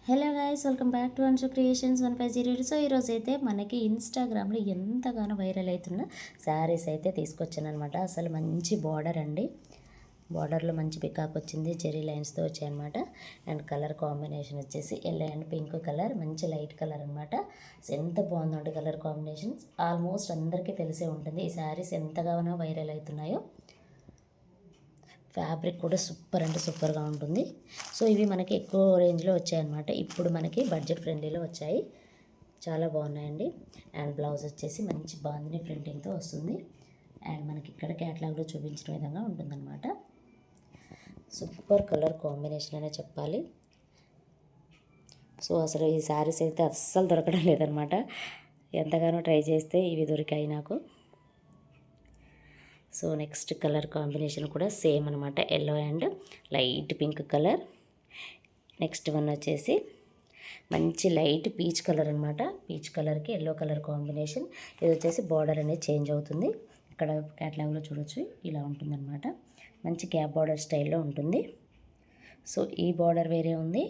Hello guys, welcome back to Anshu creations 150. So ఈరోజు అయితే మనకి ఇన్స్టాగ్రామ్లో ఎంతగానో వైరల్ అవుతున్న శారీస్ అయితే తీసుకొచ్చాను అనమాట. అసలు మంచి బార్డర్ అండి, బార్డర్లో మంచి పికాక్ వచ్చింది, జెరీ లైన్స్తో వచ్చాయన్నమాట. అండ్ కలర్ కాంబినేషన్ వచ్చేసి ఎల్లో అండ్ పింక్ కలర్, మంచి లైట్ కలర్ అనమాట. ఎంత బాగుందండి కలర్ కాంబినేషన్, ఆల్మోస్ట్ అందరికీ తెలిసే ఉంటుంది. ఈ శారీస్ ఎంతగానో వైరల్ అవుతున్నాయో. ఫ్యాబ్రిక్ కూడా సూపర్ అంటే సూపర్గా ఉంటుంది. సో ఇవి మనకి ఎక్కువ రేంజ్లో వచ్చాయన్నమాట. ఇప్పుడు మనకి బడ్జెట్ ఫ్రెండ్లీలో వచ్చాయి, చాలా బాగున్నాయండి. అండ్ బ్లౌజ్ వచ్చేసి మంచి బాందిని ప్రింటింగ్తో వస్తుంది. అండ్ మనకి ఇక్కడ క్యాటలాగ్లో చూపించిన విధంగా ఉంటుందన్నమాట. సూపర్ కలర్ కాంబినేషన్ అనే చెప్పాలి. సో అసలు ఈ శారీస్ అయితే అస్సలు దొరకడం లేదనమాట. ఎంతగానో ట్రై చేస్తే ఇవి దొరికాయి నాకు. సో నెక్స్ట్ కలర్ కాంబినేషన్ కూడా సేమ్ అనమాట, yellow and light pink colour. Next one వచ్చేసి మంచి లైట్ పీచ్ కలర్ అనమాట. పీచ్ కలర్కి ఎల్లో కలర్ కాంబినేషన్. ఇది వచ్చేసి బార్డర్ అనేది చేంజ్ అవుతుంది. ఇక్కడ క్యాటలాగ్లో చూడొచ్చు, ఇలా ఉంటుందన్నమాట. మంచి గ్యాప్ బార్డర్ స్టైల్లో ఉంటుంది. సో ఈ బార్డర్ వేరే ఉంది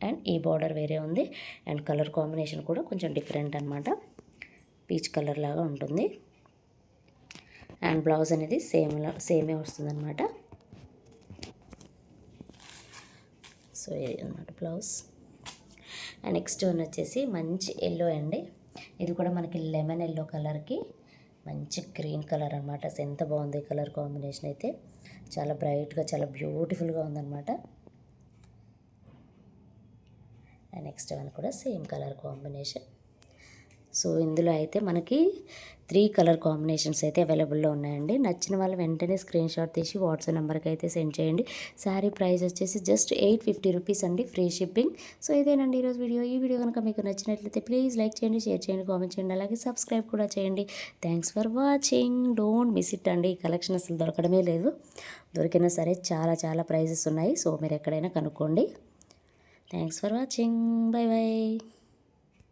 అండ్ ఈ బార్డర్ వేరే ఉంది. అండ్ కలర్ కాంబినేషన్ కూడా కొంచెం డిఫరెంట్ అనమాట, పీచ్ కలర్ లాగా ఉంటుంది. అండ్ బ్లౌజ్ అనేది సేమే వస్తుందన్నమాట. సో ఇది అనమాట బ్లౌజ్. అండ్ నెక్స్ట్ వన్ వచ్చేసి మంచి ఎల్లో అండి. ఇది కూడా మనకి లెమన్ ఎల్లో కలర్కి మంచి గ్రీన్ కలర్ అనమాట. ఎంత బాగుంది కలర్ కాంబినేషన్ అయితే, చాలా బ్రైట్గా చాలా బ్యూటిఫుల్గా ఉందన్నమాట. అండ్ నెక్స్ట్ వన్ కూడా సేమ్ కలర్ కాంబినేషన్. సో ఇందులో అయితే మనకి 3 కలర్ కాంబినేషన్స్ అయితే అవైలబుల్లో ఉన్నాయండి. నచ్చిన వాళ్ళు వెంటనే స్క్రీన్ షాట్ తీసి వాట్సాప్ నెంబర్కి అయితే సెండ్ చేయండి. శారీ ప్రైస్ వచ్చేసి జస్ట్ 850 రూపీస్ అండి, ఫ్రీ షిప్పింగ్. సో ఇదేనండి ఈరోజు వీడియో. ఈ వీడియో కనుక మీకు నచ్చినట్లయితే ప్లీజ్ లైక్ చేయండి, షేర్ చేయండి, కామెంట్ చేయండి, అలాగే సబ్స్క్రైబ్ కూడా చేయండి. Thanks for watching. Don't miss it అండి. ఈ కలెక్షన్ అసలు దొరకడమే లేదు, దొరికినా సరే చాలా చాలా ప్రైజెస్ ఉన్నాయి. సో మీరు ఎక్కడైనా కనుక్కోండి. Thanks for watching. By by.